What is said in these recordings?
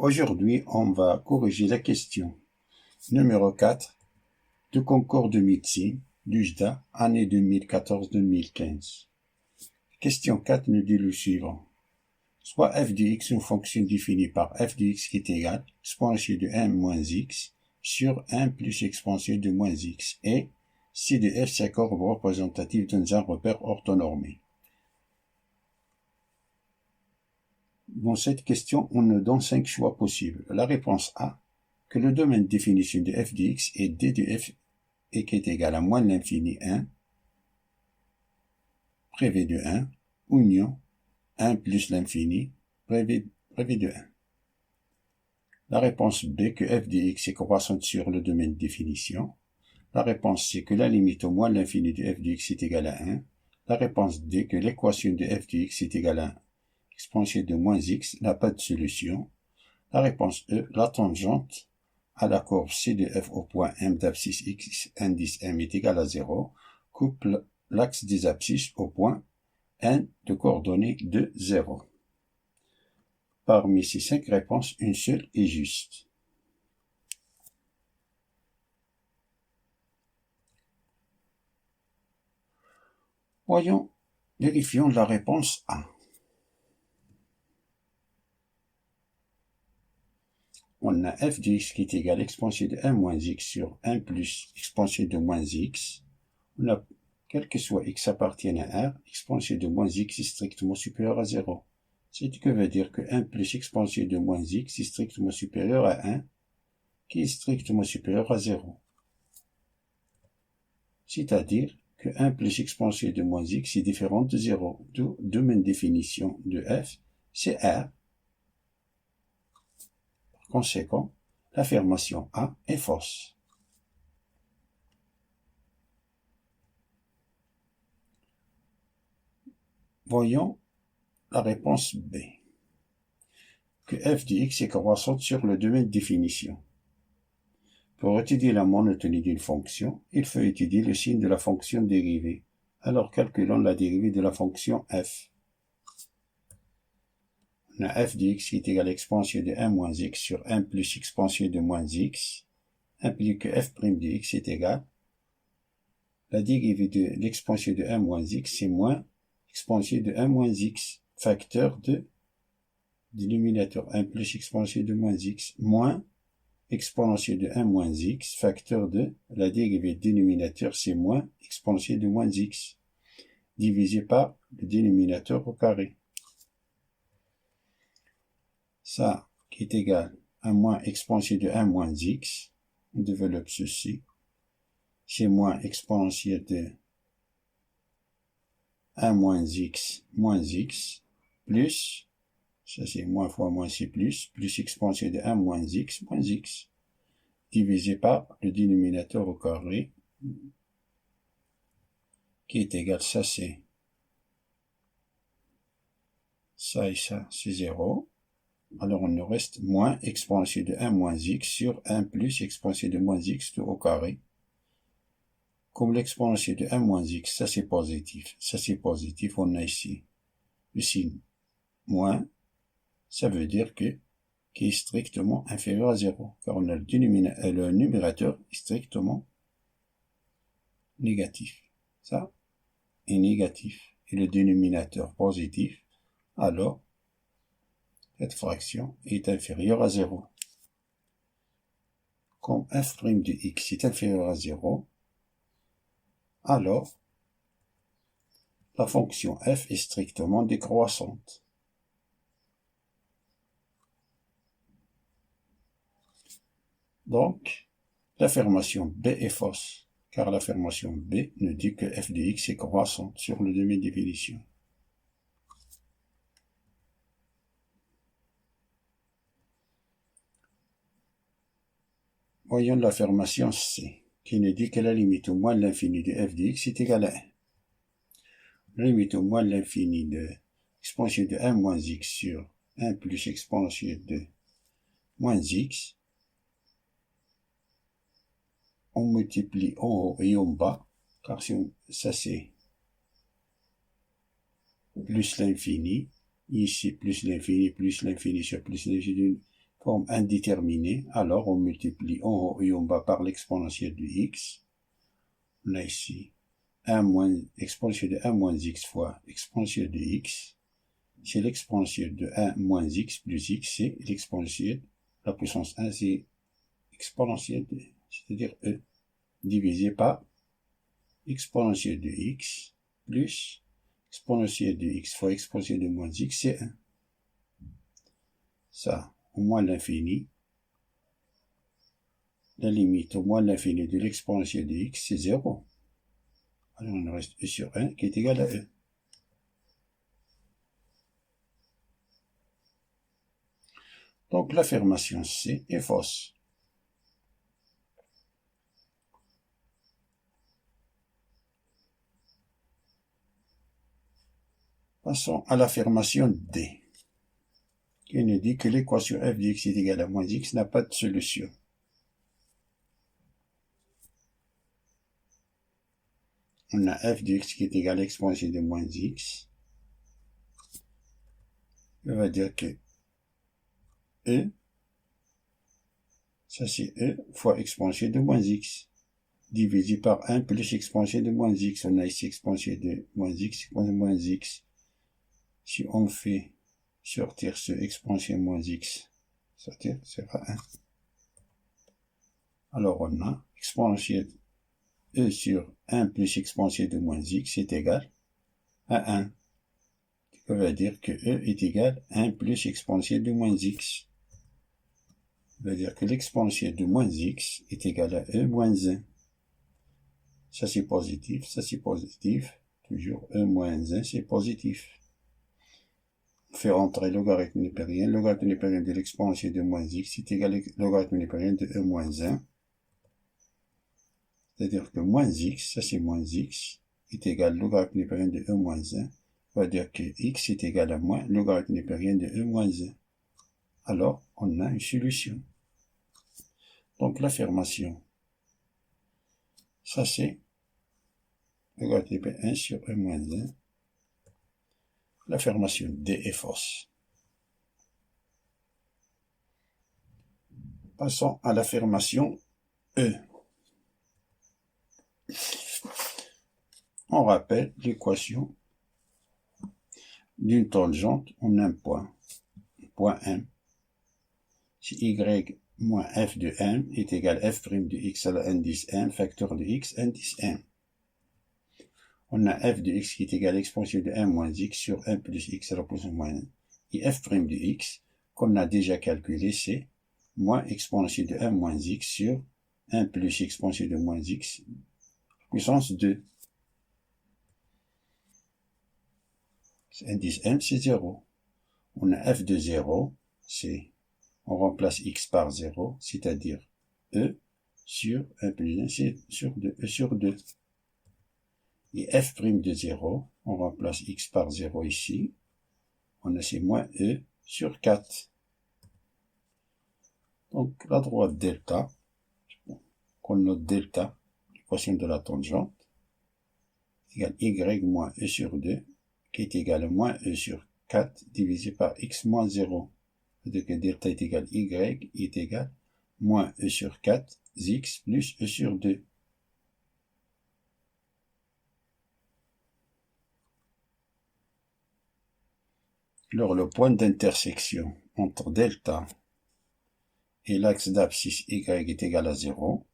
Aujourd'hui, on va corriger la question numéro 4 du concours de médecine d'UJDA, année 2014-2015. Question 4 nous dit le suivant. Soit f de x, une fonction définie par f de x qui est égale exponentielle de 1 moins x sur 1 plus exponentielle de moins x, et si de f c'est courbe représentative dans un repère orthonormé. Dans cette question, on nous donne 5 choix possibles. La réponse A, que le domaine de définition de f de x est d de f et qui est égal à moins l'infini 1, prév de 1, union 1 plus l'infini, prév de 1. La réponse B, que f de x est croissante sur le domaine de définition. La réponse C, que la limite au moins l'infini de f de x est égale à 1. La réponse D, que l'équation de f de x est égale à exponentielle de moins x n'a pas de solution. La réponse E, la tangente à la courbe C de f au point M d'abscisse x indice M est égal à 0, coupe l'axe des abscisses au point N de coordonnées de 0. Parmi ces 5 réponses, une seule est juste. Vérifions la réponse A. On a f de x qui est égal à exponentielle de 1 moins x sur 1 plus exponentielle de moins x. On a, quel que soit x appartienne à R, exponentielle de moins x est strictement supérieur à 0. Ce qui veut dire que 1 plus exponentielle de moins x est strictement supérieur à 1, qui est strictement supérieur à 0. C'est-à-dire que 1 plus exponentielle de moins x est différent de 0. D'où domaine définition de f, c'est R. Par conséquent, l'affirmation A est fausse. Voyons la réponse B. Que f de x est croissante sur le domaine de définition. Pour étudier la monotonie d'une fonction, il faut étudier le signe de la fonction dérivée. Alors calculons la dérivée de la fonction f. On a f de x qui est égal à exponentielle de 1 moins x sur 1 plus exponentielle de moins x, implique que f' de x est égal. La dérivée de l'exponentielle de 1 moins x, c'est moins exponentielle de 1 moins x, facteur de dénominateur 1 plus exponentielle de moins x, moins exponentielle de 1 moins x, facteur de la dérivée de dénominateur, c'est moins exponentielle de moins x, divisé par le dénominateur au carré. Ça qui est égal à moins exponentielle de 1 moins x, on développe ceci, c'est moins exponentielle de 1 moins x, plus, ça c'est moins fois moins c'est plus exponentielle de 1 moins x, divisé par le dénominateur au carré, qui est égal, ça c'est, ça et ça c'est 0. Alors on nous reste moins exponentielle de 1 moins x sur 1 plus exponentielle de moins x tout au carré. Comme l'exponentielle de 1 moins x, ça c'est positif, on a ici le signe moins, ça veut dire que qui est strictement inférieur à 0, car on a le numérateur est strictement négatif. Ça est négatif, et le dénominateur positif, alors cette fraction est inférieure à 0. Comme f' de x est inférieur à 0, alors la fonction f est strictement décroissante. Donc, l'affirmation B est fausse, car l'affirmation B nous dit que f de x est croissante sur le domaine de définition. Voyons l'affirmation C, qui nous dit que la limite au moins de l'infini de f de x est égale à 1. La limite au moins de l'infini de exponentielle de 1 moins x sur 1 plus exponentielle de moins x, on multiplie en haut et en bas, car ça c'est plus l'infini, ici plus l'infini sur plus l'infini, forme indéterminée, alors on multiplie en haut et en bas par l'exponentielle de x. On a ici 1 moins, exponentielle de 1 moins x fois exponentielle de x. C'est l'exponentielle de 1 moins x plus x, c'est l'exponentielle, la puissance 1, c'est exponentielle de, c'est-à-dire e, divisé par exponentielle de x plus exponentielle de x fois exponentielle de moins x, c'est 1. Ça, au moins l'infini. La limite au moins l'infini de l'exponentielle de x, c'est 0. Alors on reste e sur 1 qui est égal à e. Donc l'affirmation C est fausse. Passons à l'affirmation D, qui nous dit que l'équation f de x est égale à moins x n'a pas de solution. On a f de x qui est égal à l'exponentielle de moins x. On va dire que e, ça c'est e fois exponentielle de moins x, divisé par 1 plus exponentielle de moins x. On a ici exponentielle de moins x, moins x. Si on fait sortir ce exponentielle moins x, sortir, ça sera 1. Alors on a exponentielle e sur 1 plus exponentielle de moins x est égal à 1. Ça veut dire que e est égal à 1 plus exponentielle de moins x. Ça veut dire que l'exponentielle de moins x est égal à e moins 1. Ça c'est positif, ça c'est positif. Toujours e moins 1 c'est positif. On fait entrer logarithme népérien. Logarithme népérien de l'exponentielle de moins x est égal à logarithme népérien de e moins 1. C'est-à-dire que moins x, ça c'est moins x, est égal à logarithme népérien de e moins 1. Ça veut dire que x est égal à moins logarithme népérien de e moins 1. Alors, on a une solution. Donc l'affirmation, ça c'est logarithme népérien 1 sur e moins 1. L'affirmation D est fausse. Passons à l'affirmation E. On rappelle l'équation d'une tangente en un point, point M. Si y moins f de m est égal à f' de x à la indice m, facteur de x, indice m. On a f de x qui est égal à l'exponentielle de 1 moins x sur 1 plus x à la puissance moins 1. Et f' de x, qu'on a déjà calculé, c'est moins exponentielle de 1 moins x sur 1 plus exponentielle de moins x, puissance 2. Indice m, c'est 0. On a f de 0, c'est, on remplace x par 0, c'est-à-dire e sur 1 plus 1, c'est sur 2, e sur 2. Et f' de 0, on remplace x par 0 ici, on a c'est moins e sur 4. Donc la droite delta, qu'on note delta, l'équation de la tangente, égale y moins e sur 2, qui est égal à moins e sur 4 divisé par x moins 0. C'est-à-dire que delta est égal à y est égal à moins e sur 4 x plus e sur 2. Alors le point d'intersection entre delta et l'axe d'abscisse y est égal à 0.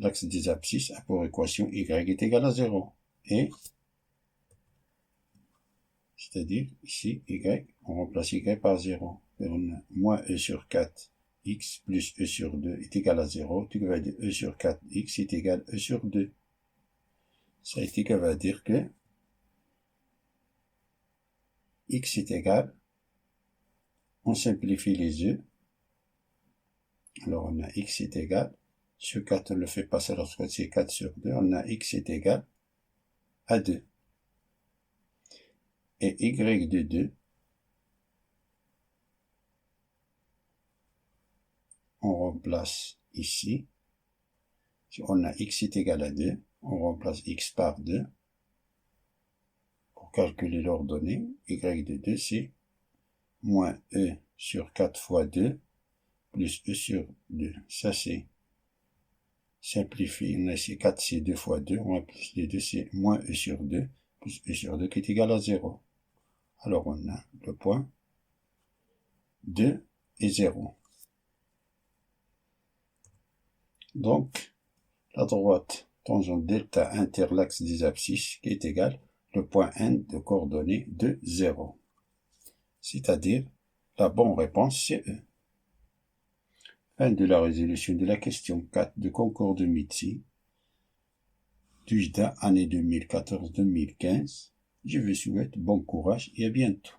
L'axe des abscisses a pour équation y est égal à 0. Et, c'est-à-dire ici y, on remplace y par 0. Et on a moins e sur 4 x plus e sur 2 est égal à 0. Tu vas dire e sur 4 x est égal à e sur 2. Ça va dire que x est égal, on simplifie les e, alors on a x est égal, sur 4 on le fait passer lorsque c'est 4 sur 2, on a x est égal à 2. Et y de 2, on remplace ici, si on a x est égal à 2, on remplace x par 2, pour calculer l'ordonnée, y de 2 c'est moins E sur 4 fois 2, plus E sur 2. Ça, c'est simplifié. On a ici 4, c'est 2 fois 2. On a plus les 2, c'est moins E sur 2, plus E sur 2 qui est égal à 0. Alors, on a le point 2 et 0. Donc, la droite tangente delta inter l'axe des abscisses qui est égal le point N de coordonnées de 0. C'est-à-dire, la bonne réponse, c'est E. Fin de la résolution de la question 4 de concours de médecine, TUJDA, année 2014-2015. Je vous souhaite bon courage et à bientôt.